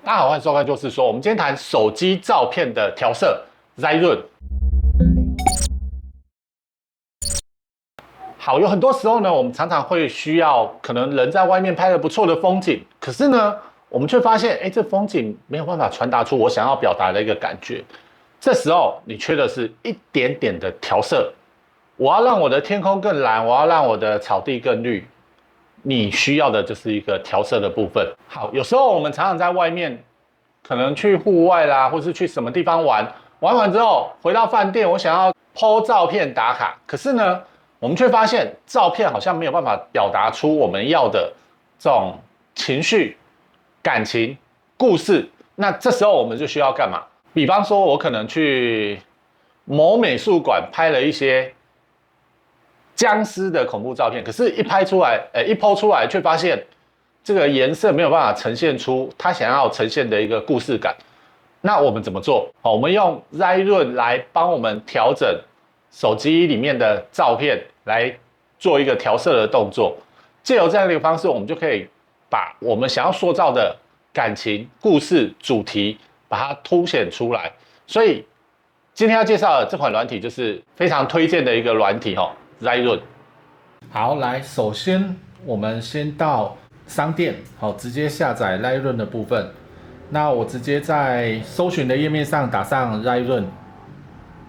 大家好，欢迎收看，就是说，我们今天谈手机照片的调色 Lightroom。好，有很多时候呢，我们常常会需要，可能人在外面拍了不错的风景，可是呢，我们却发现，这风景没有办法传达出我想要表达的一个感觉。这时候，你缺的是一点点的调色。我要让我的天空更蓝，我要让我的草地更绿。你需要的就是一个调色的部分。好，有时候我们常常在外面，可能去户外啦，或是去什么地方玩，玩完之后回到饭店，我想要 po 照片打卡，可是呢，我们却发现照片好像没有办法表达出我们要的这种情绪、感情、故事。那这时候我们就需要干嘛？比方说，我可能去某美术馆拍了一些僵尸的恐怖照片，可是一拍出来，一 po 出来，却发现这个颜色没有办法呈现出他想要呈现的一个故事感。那我们怎么做？好，我们用 Lightroom 来帮我们调整手机里面的照片，来做一个调色的动作。借由这样的一个方式，我们就可以把我们想要塑造的感情、故事、主题，把它凸显出来。所以今天要介绍的这款软体，就是非常推荐的一个软体Lightroom。好，来，首先我们先到商店，好，直接下载 Lightroom 的部分。那我直接在搜寻的页面上打上 Lightroom，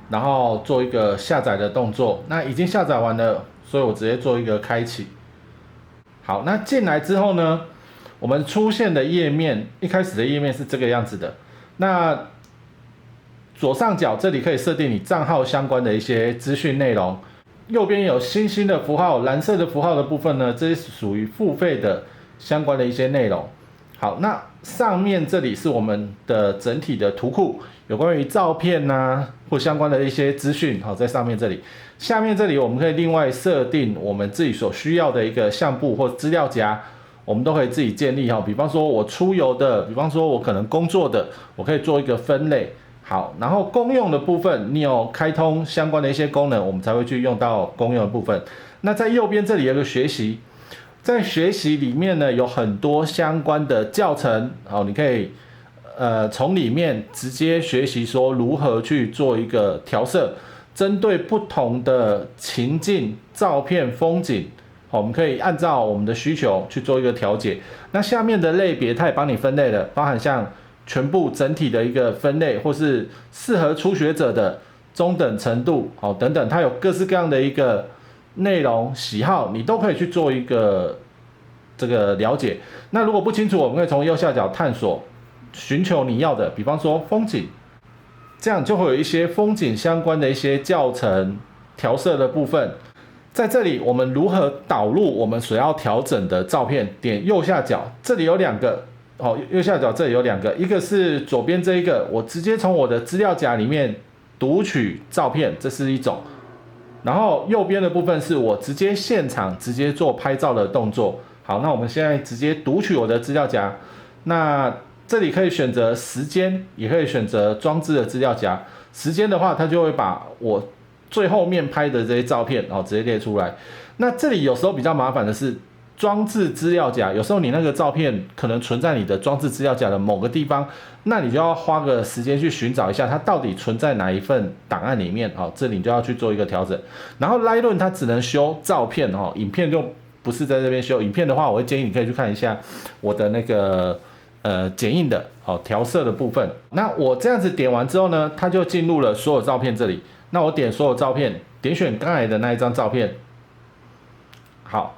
然后做一个下载的动作。那已经下载完了，所以我直接做一个开启。好，那进来之后呢，我们出现的页面，一开始的页面是这个样子的。那左上角这里可以设定你账号相关的一些资讯内容。右边有星星的符号，蓝色的符号的部分呢，这是属于付费的相关的一些内容。好，那上面这里是我们的整体的图库，有关于照片啊或相关的一些资讯，好，在上面这里。下面这里我们可以另外设定我们自己所需要的一个相簿或资料夹，我们都可以自己建立。比方说我出游的，比方说我可能工作的，我可以做一个分类。好，然后公用的部分，你有开通相关的一些功能，我们才会去用到公用的部分。那在右边这里有个学习，在学习里面呢，有很多相关的教程，好，你可以从里面直接学习说如何去做一个调色，针对不同的情境、照片、风景，好，我们可以按照我们的需求去做一个调节。那下面的类别它也帮你分类了，包含像全部整体的一个分类，或是适合初学者的中等程度，好，等等，它有各式各样的一个内容喜好，你都可以去做一个这个了解。那如果不清楚，我们可以从右下角探索，寻求你要的，比方说风景，这样就会有一些风景相关的一些教程调色的部分。在这里，我们如何导入我们所要调整的照片？点右下角，这里有两个。好，右下角这里有两个，一个是左边这一个，我直接从我的资料夹里面读取照片，这是一种。然后右边的部分是我直接现场直接做拍照的动作。好，那我们现在直接读取我的资料夹。那这里可以选择时间，也可以选择装置的资料夹。时间的话，它就会把我最后面拍的这些照片，直接列出来。那这里有时候比较麻烦的是，装置资料夹，有时候你那个照片可能存在你的装置资料夹的某个地方，那你就要花个时间去寻找一下它到底存在哪一份档案里面，这里就要去做一个调整。然后 Lightroom 它只能修照片，影片就不是在这边修。影片的话，我会建议你可以去看一下我的那个剪映的调色的部分。那我这样子点完之后呢，它就进入了所有照片这里。那我点所有照片，点选刚才的那一张照片。好。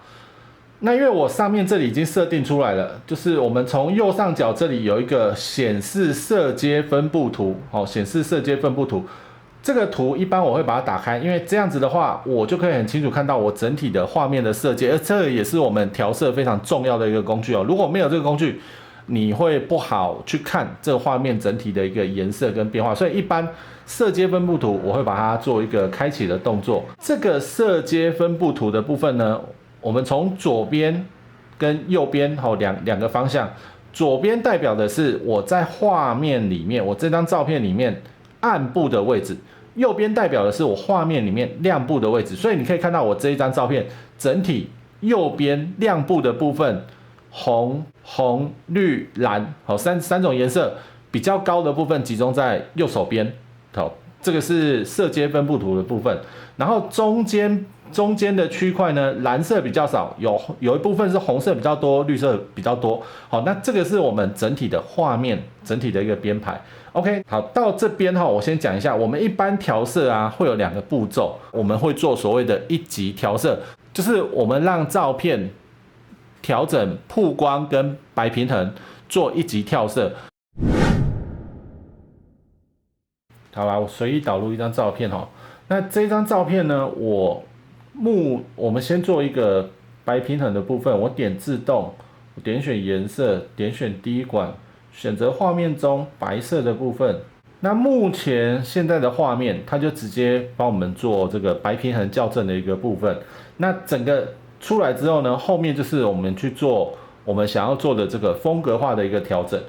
那因为我上面这里已经设定出来了，就是我们从右上角这里有一个显示色阶分布图，显示色阶分布图。这个图一般我会把它打开，因为这样子的话，我就可以很清楚看到我整体的画面的色阶，而这也是我们调色非常重要的一个工具哦。如果没有这个工具，你会不好去看这个画面整体的一个颜色跟变化，所以一般色阶分布图我会把它做一个开启的动作。这个色阶分布图的部分呢，我们从左边跟右边两个方向，左边代表的是我在画面里面，我这张照片里面暗部的位置，右边代表的是我画面里面亮部的位置。所以你可以看到我这一张照片整体右边亮部的部分红、绿、蓝，好，三种颜色比较高的部分集中在右手边，好，这个是色阶分布图的部分。然后中间的区块呢，蓝色比较少，有一部分是红色比较多，绿色比较多。好，那这个是我们整体的画面，整体的一个编排。OK， 好，到这边哈，我先讲一下，我们一般调色啊，会有2个步骤，我们会做所谓的一级调色，就是我们让照片调整曝光跟白平衡，做一级跳色。好啦，我随意导入一张照片哈。那这张照片呢，我们先做一个白平衡的部分，我点自动，我点选颜色，点选滴管，选择画面中白色的部分。那目前现在的画面，它就直接帮我们做这个白平衡校正的一个部分。那整个出来之后呢，后面就是我们去做我们想要做的这个风格化的一个调整。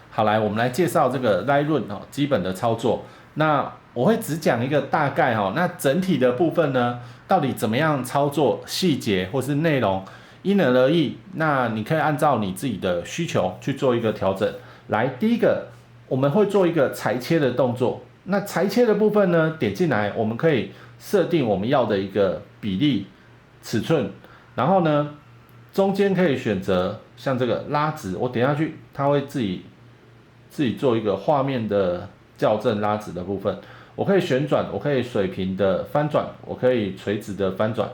好，来我们来介绍这个 Lightroom 基本的操作。那我会只讲一个大概哈，那整体的部分呢，到底怎么样操作细节或是内容，因人而异。那你可以按照你自己的需求去做一个调整。来，第一个我们会做一个裁切的动作。那裁切的部分呢，点进来我们可以设定我们要的一个比例、尺寸，然后呢，中间可以选择像这个拉直，我点下去，它会自己做一个画面的校正拉直的部分。我可以旋转，我可以水平的翻转，我可以垂直的翻转。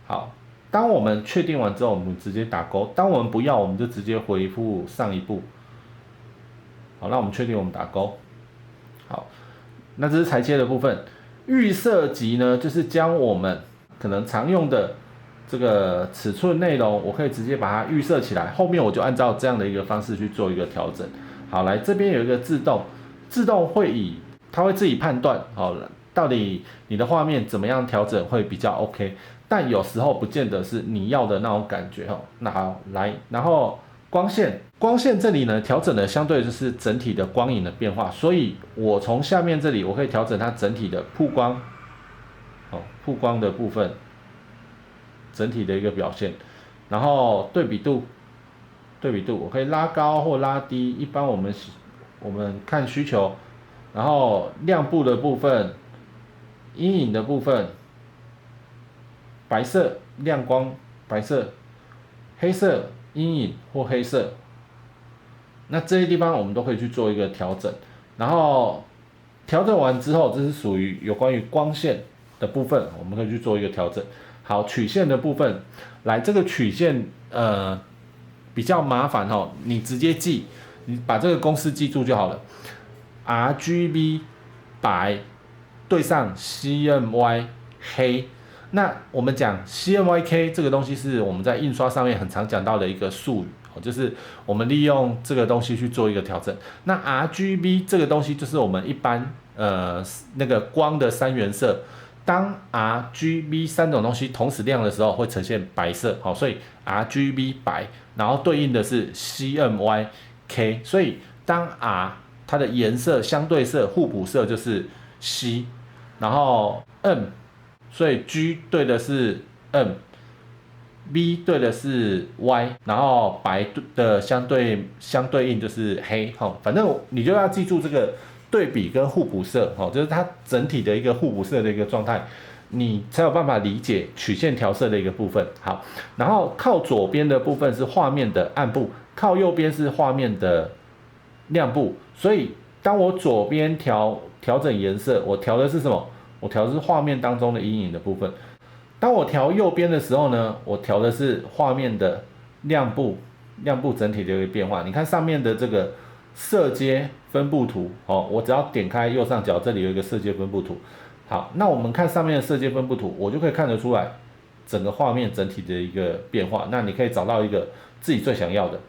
好，当我们确定完之后，我们直接打勾；当我们不要，我们就直接回复上一步。好，那我们确定我们打勾。好，那这是裁切的部分。预设级呢，就是将我们可能常用的这个尺寸内容，我可以直接把它预设起来，后面我就按照这样的一个方式去做一个调整。好，来这边有一个自动会它会自己判断，好，到底你的画面怎么样调整会比较 OK， 但有时候不见得是你要的那种感觉哦。那好，来，然后光线这里呢调整的相对就是整体的光影的变化，所以我从下面这里我可以调整它整体的曝光，曝光的部分整体的一个表现，然后对比度我可以拉高或拉低，一般我们看需求。然后亮部的部分、阴影的部分、白色亮光、白色、黑色阴影或黑色，那这些地方我们都可以去做一个调整。然后调整完之后，这是属于有关于光线的部分，我们可以去做一个调整。好，曲线的部分，来这个曲线比较麻烦哦，你直接记，你把这个公式记住就好了。RGB 白对上 CMY 黑，那我们讲 CMYK 这个东西是我们在印刷上面很常讲到的一个术语，就是我们利用这个东西去做一个调整。那 RGB 这个东西就是我们一般那个光的三原色，当 RGB 三种东西同时亮的时候会呈现白色，好，所以 RGB 白，然后对应的是 CMYK， 所以当 R它的颜色相对色互补色就是 C， 然后 M， 所以 G 对的是 M，B 对的是 Y， 然后白的相对应就是黑，反正你就要记住这个对比跟互补色，就是它整体的一个互补色的一个状态，你才有办法理解曲线调色的一个部分。好，然后靠左边的部分是画面的暗部，靠右边是画面的亮部，所以当我左边调整颜色，我调的是什么？我调的是画面当中的阴影的部分。当我调右边的时候呢，我调的是画面的亮部整体的一个变化。你看上面的这个色阶分布图，我只要点开右上角，这里有一个色阶分布图。好，那我们看上面的色阶分布图，我就可以看得出来整个画面整体的一个变化。那你可以找到一个自己最想要的。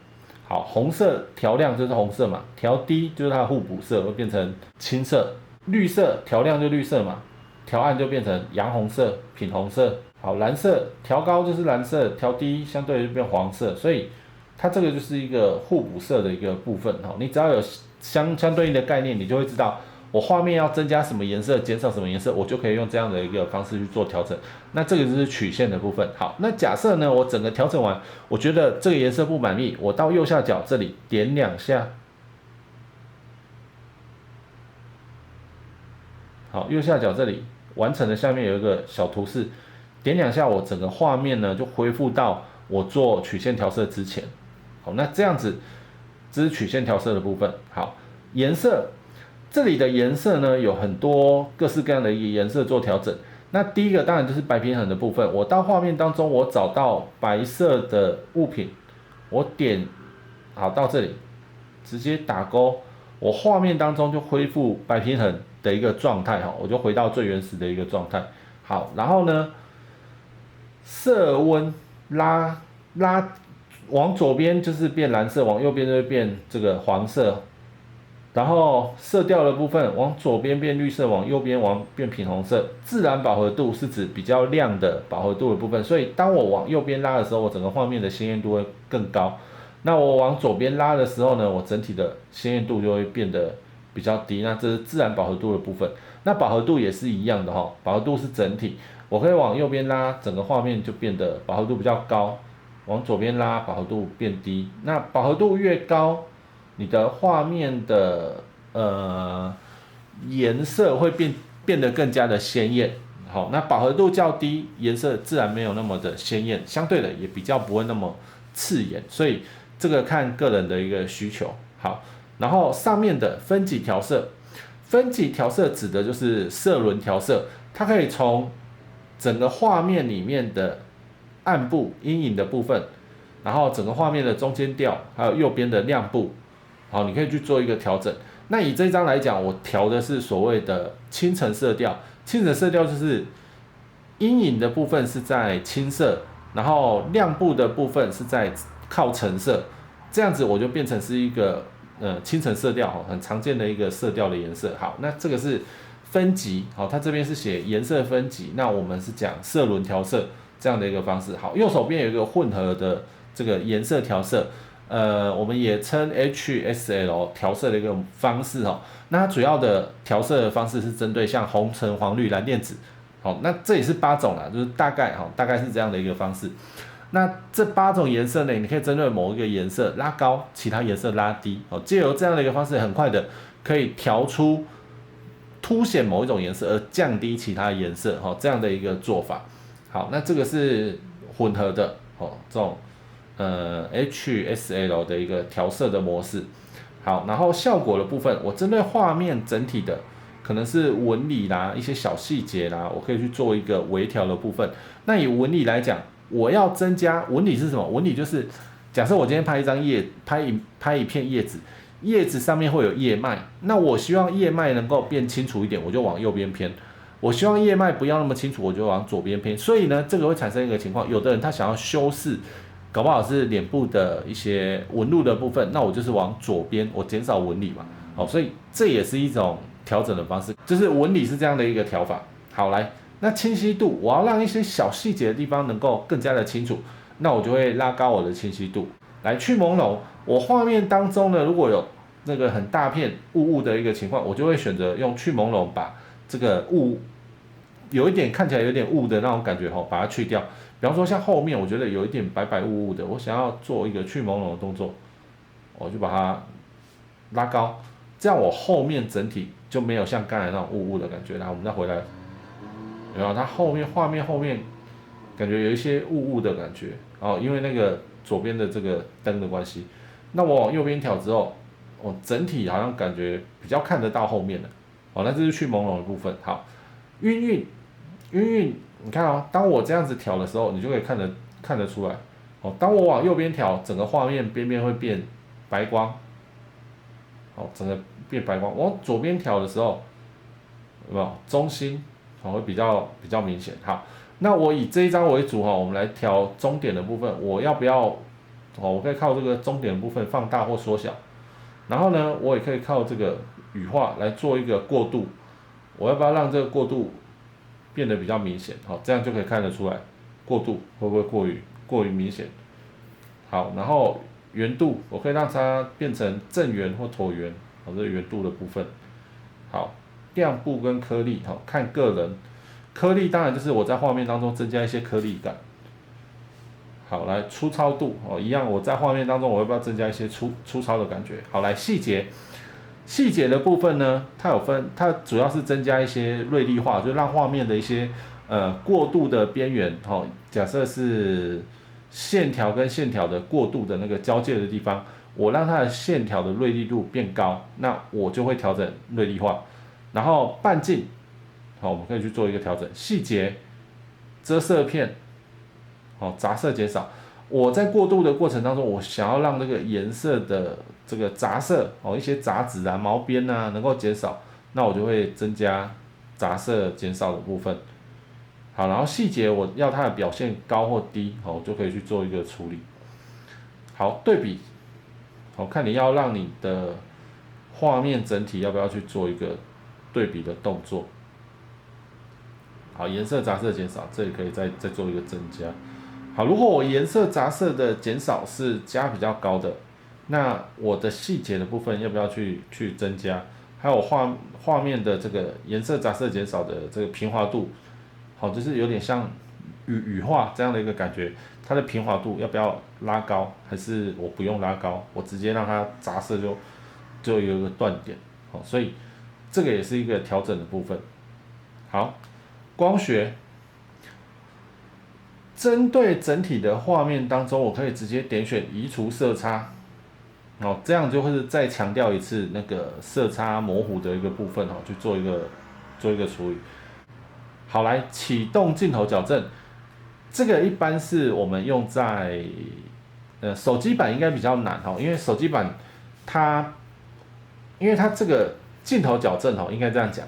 好，红色调亮就是红色嘛，调低就是它的互补色，会变成青色。绿色调亮就绿色嘛，调暗就变成洋红色、品红色。好，蓝色调高就是蓝色，调低相对就变黄色，所以它这个就是一个互补色的一个部分。你只要有相对应的概念，你就会知道我画面要增加什么颜色，减少什么颜色，我就可以用这样的一个方式去做调整。那这个就是曲线的部分。好，那假设呢，我整个调整完，我觉得这个颜色不满意，我到右下角这里点2下。好，右下角这里完成的下面有一个小图示，点2下，我整个画面呢就恢复到我做曲线调色之前。好，那这样子，这是曲线调色的部分。好，颜色，这里的颜色呢有很多各式各样的一个颜色做调整。那第一个当然就是白平衡的部分，我到画面当中我找到白色的物品，我点好到这里，直接打勾，我画面当中就恢复白平衡的一个状态哈，我就回到最原始的一个状态。好，然后呢，色温拉往左边就是变蓝色，往右边就会变这个黄色。然后色调的部分往左边变绿色，往右边变品红色。自然饱和度是指比较亮的饱和度的部分，所以当我往右边拉的时候，我整个画面的鲜艳度会更高。那我往左边拉的时候呢，我整体的鲜艳度就会变得比较低。那这是自然饱和度的部分。那饱和度也是一样的哈，饱和度是整体，我可以往右边拉，整个画面就变得饱和度比较高；往左边拉，饱和度变低。那饱和度越高，你的画面的颜色会变得更加的鲜艳。好，那饱和度较低，颜色自然没有那么的鲜艳，相对的也比较不会那么刺眼。所以这个看个人的一个需求。好，然后上面的分级调色，分级调色指的就是色轮调色，它可以从整个画面里面的暗部、阴影的部分，然后整个画面的中间调，还有右边的亮部，好，你可以去做一个调整。那以这张来讲，我调的是所谓的青橙色调。青橙色调就是阴影的部分是在青色，然后亮部的部分是在靠橙色，这样子我就变成是一个青橙色调，很常见的一个色调的颜色。好，那这个是分级，好，它这边是写颜色分级，那我们是讲色轮调色这样的一个方式。好，右手边有一个混合的这个颜色调色。我们也称 HSL 调色的一个方式哦。那它主要的调色的方式是针对像红橙黄绿蓝靛紫，好，那这也是8种啦，就是大概是这样的一个方式。那这8种颜色呢，你可以针对某一个颜色拉高，其他颜色拉低，哦，借由这样的一个方式，很快的可以调出凸显某一种颜色而降低其他颜色，哦，这样的一个做法。好，那这个是混合的，哦，这种。HSL 的一个调色的模式。好，然后效果的部分，我针对画面整体的可能是纹理啦、一些小细节啦，我可以去做一个微调的部分。那以纹理来讲，我要增加纹理是什么？纹理就是假设我今天拍一张拍一片叶子，叶子上面会有叶脉，那我希望叶脉能够变清楚一点，我就往右边偏。我希望叶脉不要那么清楚，我就往左边偏。所以呢，这个会产生一个情况，有的人他想要修饰。搞不好是脸部的一些纹路的部分，那我就是往左边，我减少纹理嘛。好，所以这也是一种调整的方式，就是纹理是这样的一个调法。好，来，那清晰度，我要让一些小细节的地方能够更加的清楚，那我就会拉高我的清晰度。来，去朦胧，我画面当中呢，如果有那个很大片雾的一个情况，我就会选择用去朦胧，把这个雾有一点看起来有点雾的那种感觉把它去掉。比方说像后面我觉得有一点白白雾雾的，我想要做一个去朦胧的动作，我就把它拉高，这样我后面整体就没有像刚才那种雾雾的感觉。然后我们再回来，有没有？它后面画面后面感觉有一些雾雾的感觉，因为那个左边的这个灯的关系。那我往右边调之后，我整体好像感觉比较看得到后面了。那这是去朦胧的部分。好，晕晕。你看当我这样子调的时候，你就可以看得出来。当我往右边调，整个画面边边会变白光。好，整个变白光。往左边调的时候，有没有中心？会比较明显。好，那我以这一张为主我们来调中点的部分。我要不要？我可以靠这个中点的部分放大或缩小。然后呢，我也可以靠这个羽化来做一个过渡。我要不要让这个过渡变得比较明显？好，这样就可以看得出来过渡会不会过于明显。好，然后圆度我可以让它变成正圆或椭圆，这是圆度的部分。好，亮部跟颗粒，看个人。颗粒当然就是我在画面当中增加一些颗粒感。好，来粗糙度一样，我在画面当中我要不要增加一些粗糙的感觉？好，来细节的部分呢，它主要是增加一些锐利化，就让画面的一些过渡的边缘，假设是线条跟线条的过渡的那个交界的地方，我让它的线条的锐利度变高，那我就会调整锐利化。然后半径，好，我们可以去做一个调整。细节、遮色片，杂色减少。我在过渡的过程当中，我想要让那个颜色的这个杂色，一些杂质啊、毛边啊能够减少，那我就会增加杂色减少的部分。好，然后细节我要它的表现高或低，我就可以去做一个处理。好，对比，看你要让你的画面整体要不要去做一个对比的动作。好，颜色杂色减少，这里可以再做一个增加。好，如果我颜色杂色的减少是加比较高的，那我的细节的部分要不要去增加？还有画面的这个颜色杂色减少的这个平滑度，好，就是有点像羽化这样的一个感觉，它的平滑度要不要拉高？还是我不用拉高，我直接让它杂色就有一个断点，好，所以这个也是一个调整的部分。好，光学。针对整体的画面当中，我可以直接点选移除色差，这样就会是再强调一次那个色差模糊的一个部分，去做一个处理。好，来启动镜头矫正，这个一般是我们用在手机版应该比较难，因为手机版因为它这个镜头矫正，应该这样讲。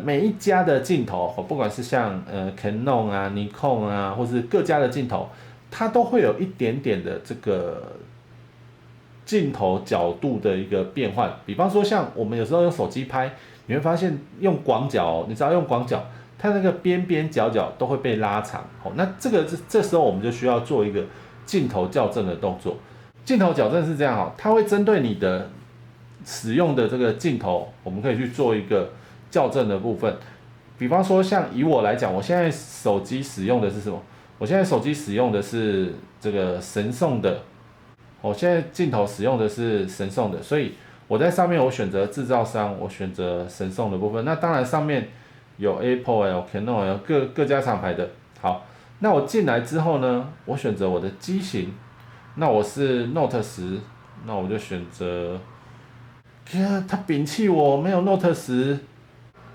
每一家的镜头，不管是像Canon 啊、Nikon 啊，或是各家的镜头，它都会有一点点的这个镜头角度的一个变换。比方说，像我们有时候用手机拍，你会发现用广角，你只要用广角，它那个边边角角都会被拉长。那这时候我们就需要做一个镜头校正的动作。镜头矫正是这样，它会针对你的使用的这个镜头，我们可以去做一个校正的部分。比方说像以我来讲，我现在手机使用的是什么？我现在手机使用的是这个神送的，我现在镜头使用的是神送的，所以我在上面我选择制造商，我选择神送的部分。那当然上面有 Apple 有 Canon 有各家厂牌的。好，那我进来之后呢，我选择我的机型，那我是 Note 10，那我就选择，他摒弃我没有 Note 10。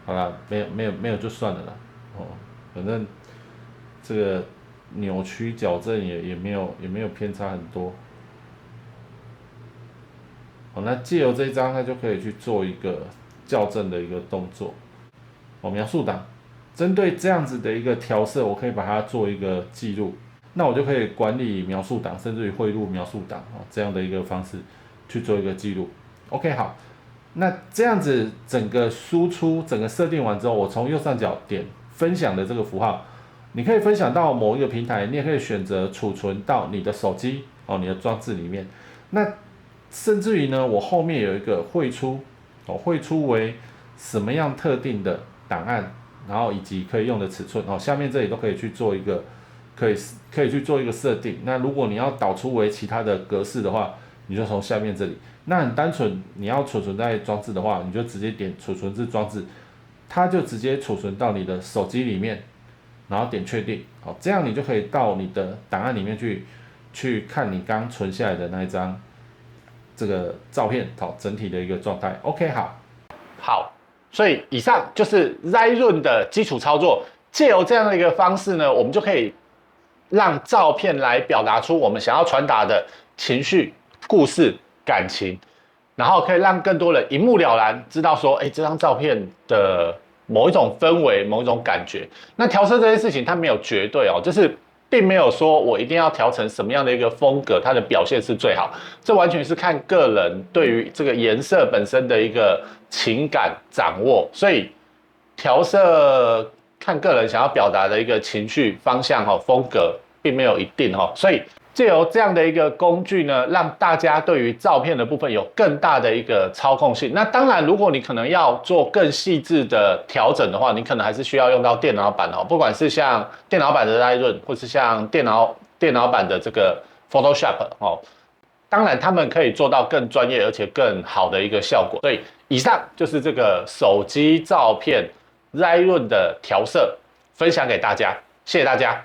好啦，没有就算了啦，反正这个扭曲矫正也没有偏差很多。好，那借由这一张，它就可以去做一个校正的一个动作。描述档，针对这样子的一个调色，我可以把它做一个记录，那我就可以管理描述档，甚至于汇入描述档这样的一个方式去做一个记录。OK， 好。那这样子整个输出整个设定完之后，我从右上角点分享的这个符号，你可以分享到某一个平台，你也可以选择储存到你的手机你的装置里面。那甚至于呢，我后面有一个汇出汇出为什么样特定的档案，然后以及可以用的尺寸下面这里都可以去做一个可以去做一个设定。那如果你要导出为其他的格式的话，你就从下面这里。那很单纯，你要储存在装置的话，你就直接点储存至装置，它就直接储存到你的手机里面，然后点确定，好，这样你就可以到你的档案里面去看你刚存下来的那一张这个照片，好，整体的一个状态。OK， 好，所以以上就是 Lightroom 的基础操作，借由这样的一个方式呢，我们就可以让照片来表达出我们想要传达的情绪、故事、感情，然后可以让更多人一目了然知道说，这张照片的某一种氛围、某一种感觉。那调色这件事情它没有绝对就是并没有说我一定要调成什么样的一个风格，它的表现是最好。这完全是看个人对于这个颜色本身的一个情感掌握，所以调色看个人想要表达的一个情绪方向风格，并没有一定所以借由这样的一个工具呢，让大家对于照片的部分有更大的一个操控性。那当然，如果你可能要做更细致的调整的话，你可能还是需要用到电脑版哦，不管是像电脑版的 Lightroom， 或是像电脑版的这个 Photoshop 哦。当然，他们可以做到更专业而且更好的一个效果。所以，以上就是这个手机照片 Lightroom 的调色，分享给大家，谢谢大家。